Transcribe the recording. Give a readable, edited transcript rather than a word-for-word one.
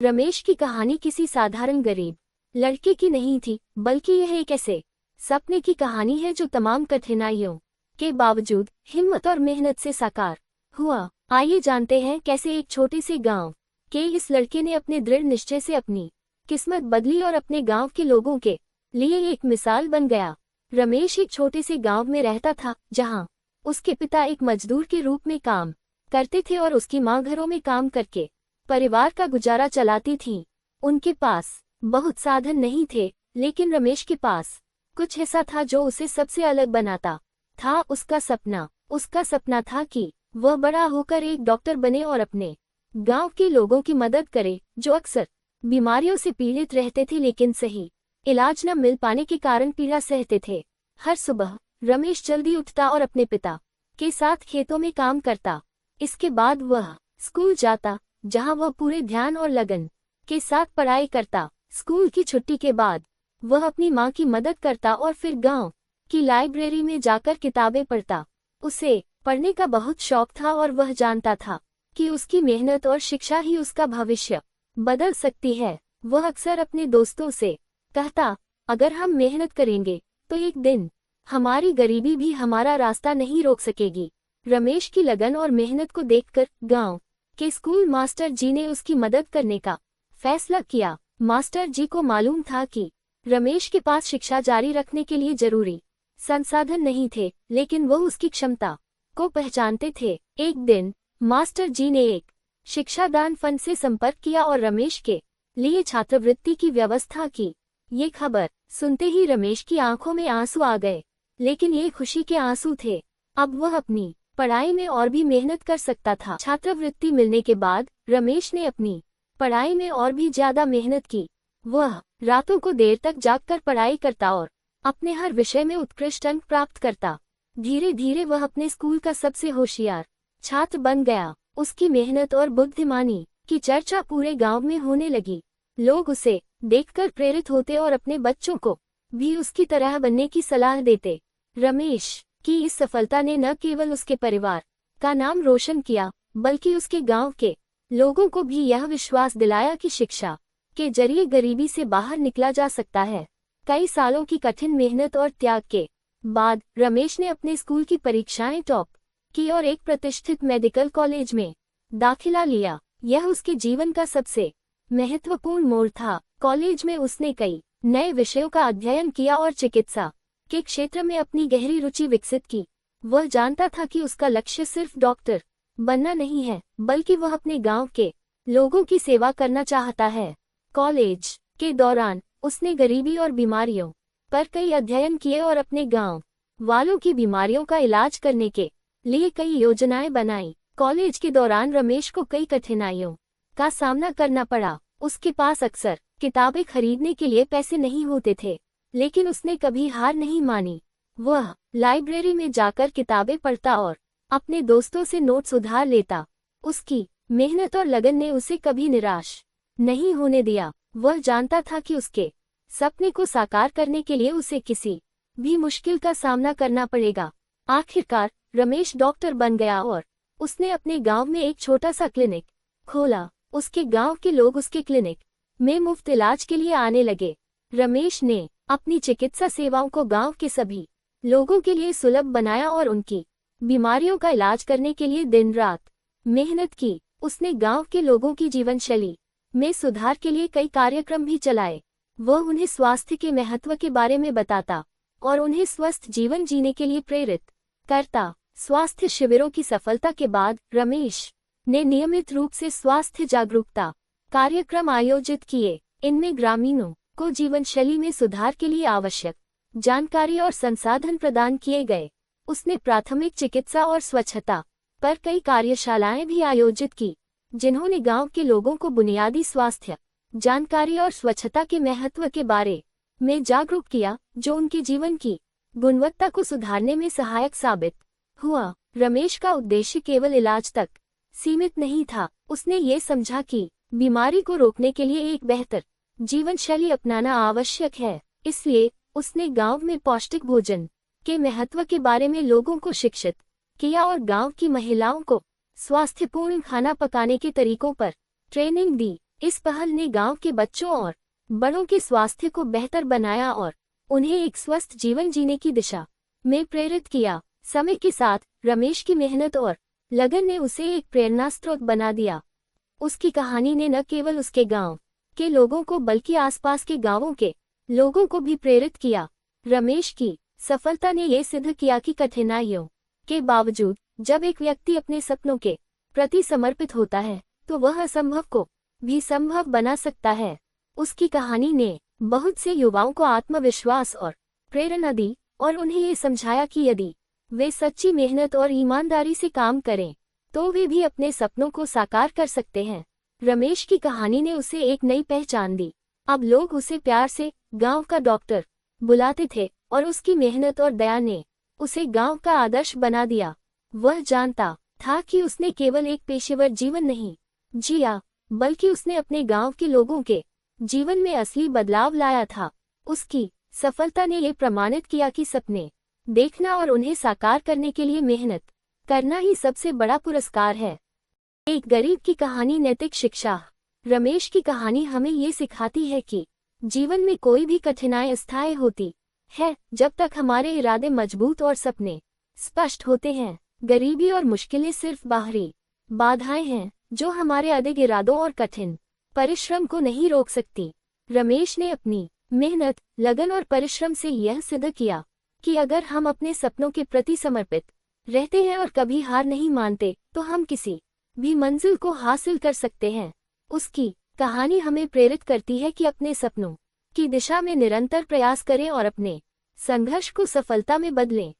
रमेश की कहानी किसी साधारण गरीब लड़के की नहीं थी, बल्कि यह एक ऐसे सपने की कहानी है जो तमाम कठिनाइयों के बावजूद हिम्मत और मेहनत से साकार हुआ। आइए जानते हैं कैसे एक छोटे से गांव के इस लड़के ने अपने दृढ़ निश्चय से अपनी किस्मत बदली और अपने गांव के लोगों के लिए एक मिसाल बन गया। रमेश एक छोटे से गांव में रहता था, जहां उसके पिता एक मजदूर के रूप में काम करते थे और उसकी मां घरों में काम करके परिवार का गुजारा चलाती थी। उनके पास बहुत साधन नहीं थे, लेकिन रमेश के पास कुछ ऐसा था जो उसे सबसे अलग बनाता था। उसका सपना था कि वह बड़ा होकर एक डॉक्टर बने और अपने गांव के लोगों की मदद करे, जो अक्सर बीमारियों से पीड़ित रहते थे लेकिन सही इलाज न मिल पाने के कारण पीड़ा सहते थे। हर सुबह रमेश जल्दी उठता और अपने पिता के साथ खेतों में काम करता। इसके बाद वह स्कूल जाता, जहां वह पूरे ध्यान और लगन के साथ पढ़ाई करता। स्कूल की छुट्टी के बाद वह अपनी मां की मदद करता और फिर गांव की लाइब्रेरी में जाकर किताबें पढ़ता। उसे पढ़ने का बहुत शौक था और वह जानता था कि उसकी मेहनत और शिक्षा ही उसका भविष्य बदल सकती है। वह अक्सर अपने दोस्तों से कहता, अगर हम मेहनत करेंगे तो एक दिन हमारी गरीबी भी हमारा रास्ता नहीं रोक सकेगी। रमेश की लगन और मेहनत को देखकर गांव के स्कूल मास्टर जी ने उसकी मदद करने का फैसला किया। मास्टर जी को मालूम था कि रमेश के पास शिक्षा जारी रखने के लिए जरूरी संसाधन नहीं थे, लेकिन वह उसकी क्षमता को पहचानते थे। एक दिन मास्टर जी ने एक शिक्षादान फंड से संपर्क किया और रमेश के लिए छात्रवृत्ति की व्यवस्था की। ये खबर सुनते ही रमेश की आंखों में आंसू आ गए, लेकिन ये खुशी के आंसू थे। अब वह अपनी पढ़ाई में और भी मेहनत कर सकता था। छात्रवृत्ति मिलने के बाद रमेश ने अपनी पढ़ाई में और भी ज्यादा मेहनत की। वह रातों को देर तक जागकर पढ़ाई करता और अपने हर विषय में उत्कृष्ट अंक प्राप्त करता। धीरे धीरे वह अपने स्कूल का सबसे होशियार छात्र बन गया। उसकी मेहनत और बुद्धिमानी की चर्चा पूरे गांव में होने लगी। लोग उसे देखकर प्रेरित होते और अपने बच्चों को भी उसकी तरह बनने की सलाह देते। रमेश की इस सफलता ने न केवल उसके परिवार का नाम रोशन किया, बल्कि उसके गांव के लोगों को भी यह विश्वास दिलाया कि शिक्षा के जरिए गरीबी से बाहर निकला जा सकता है। कई सालों की कठिन मेहनत और त्याग के बाद रमेश ने अपने स्कूल की परीक्षाएं टॉप की और एक प्रतिष्ठित मेडिकल कॉलेज में दाखिला लिया। यह उसके जीवन का सबसे महत्वपूर्ण मोड़ था। कॉलेज में उसने कई नए विषयों का अध्ययन किया और चिकित्सा के क्षेत्र में अपनी गहरी रुचि विकसित की। वह जानता था कि उसका लक्ष्य सिर्फ डॉक्टर बनना नहीं है, बल्कि वह अपने गांव के लोगों की सेवा करना चाहता है। कॉलेज के दौरान उसने गरीबी और बीमारियों पर कई अध्ययन किए और अपने गांव वालों की बीमारियों का इलाज करने के लिए कई योजनाएं बनाई। कॉलेज के दौरान रमेश को कई कठिनाइयों का सामना करना पड़ा। उसके पास अक्सर किताबें खरीदने के लिए पैसे नहीं होते थे, लेकिन उसने कभी हार नहीं मानी। वह लाइब्रेरी में जाकर किताबें पढ़ता और अपने दोस्तों से नोट्स उधार लेता। उसकी मेहनत और लगन ने उसे कभी निराश नहीं होने दिया। वह जानता था कि उसके सपने को साकार करने के लिए उसे किसी भी मुश्किल का सामना करना पड़ेगा। आखिरकार रमेश डॉक्टर बन गया और उसने अपने गांव में एक छोटा सा क्लिनिक खोला। उसके गांव के लोग उसके क्लिनिक में मुफ्त इलाज के लिए आने लगे। रमेश ने अपनी चिकित्सा सेवाओं को गांव के सभी लोगों के लिए सुलभ बनाया और उनकी बीमारियों का इलाज करने के लिए दिन रात मेहनत की। उसने गांव के लोगों की जीवन शैली में सुधार के लिए कई कार्यक्रम भी चलाए। वह उन्हें स्वास्थ्य के महत्व के बारे में बताता और उन्हें स्वस्थ जीवन जीने के लिए प्रेरित करता। स्वास्थ्य शिविरों की सफलता के बाद रमेश ने नियमित रूप से स्वास्थ्य जागरूकता कार्यक्रम आयोजित किए। इनमें ग्रामीणों को जीवन शैली में सुधार के लिए आवश्यक जानकारी और संसाधन प्रदान किए गए। उसने प्राथमिक चिकित्सा और स्वच्छता पर कई कार्यशालाएं भी आयोजित की, जिन्होंने गांव के लोगों को बुनियादी स्वास्थ्य जानकारी और स्वच्छता के महत्व के बारे में जागरूक किया, जो उनके जीवन की गुणवत्ता को सुधारने में सहायक साबित हुआ। रमेश का उद्देश्य केवल इलाज तक सीमित नहीं था। उसने ये समझा कि बीमारी को रोकने के लिए एक बेहतर जीवन शैली अपनाना आवश्यक है। इसलिए उसने गांव में पौष्टिक भोजन के महत्व के बारे में लोगों को शिक्षित किया और गांव की महिलाओं को स्वास्थ्यपूर्ण खाना पकाने के तरीकों पर ट्रेनिंग दी। इस पहल ने गांव के बच्चों और बड़ों के स्वास्थ्य को बेहतर बनाया और उन्हें एक स्वस्थ जीवन जीने की दिशा में प्रेरित किया। समय के साथ रमेश की मेहनत और लगन ने उसे एक प्रेरणा स्रोत बना दिया। उसकी कहानी ने न केवल उसके गांव के लोगों को बल्कि आसपास के गांवों के लोगों को भी प्रेरित किया। रमेश की सफलता ने यह सिद्ध किया कि कठिनाइयों के बावजूद जब एक व्यक्ति अपने सपनों के प्रति समर्पित होता है तो वह असंभव को भी संभव बना सकता है। उसकी कहानी ने बहुत से युवाओं को आत्मविश्वास और प्रेरणा दी और उन्हें ये समझाया कि यदि वे सच्ची मेहनत और ईमानदारी से काम करें तो वे भी अपने सपनों को साकार कर सकते हैं। रमेश की कहानी ने उसे एक नई पहचान दी। अब लोग उसे प्यार से गांव का डॉक्टर बुलाते थे और उसकी मेहनत और दया ने उसे गांव का आदर्श बना दिया। वह जानता था कि उसने केवल एक पेशेवर जीवन नहीं जिया, बल्कि उसने अपने गांव के लोगों के जीवन में असली बदलाव लाया था। उसकी सफलता ने यह प्रमाणित किया कि सपने देखना और उन्हें साकार करने के लिए मेहनत करना ही सबसे बड़ा पुरस्कार है। एक गरीब की कहानी नैतिक शिक्षा। रमेश की कहानी हमें ये सिखाती है कि जीवन में कोई भी कठिनाई अस्थायी होती है जब तक हमारे इरादे मजबूत और सपने स्पष्ट होते हैं। गरीबी और मुश्किलें सिर्फ बाहरी बाधाएं हैं जो हमारे अडिग इरादों और कठिन परिश्रम को नहीं रोक सकती। रमेश ने अपनी मेहनत, लगन और परिश्रम से यह सिद्ध किया कि अगर हम अपने सपनों के प्रति समर्पित रहते हैं और कभी हार नहीं मानते तो हम किसी भी मंजिल को हासिल कर सकते हैं। उसकी कहानी हमें प्रेरित करती है कि अपने सपनों की दिशा में निरंतर प्रयास करें और अपने संघर्ष को सफलता में बदलें।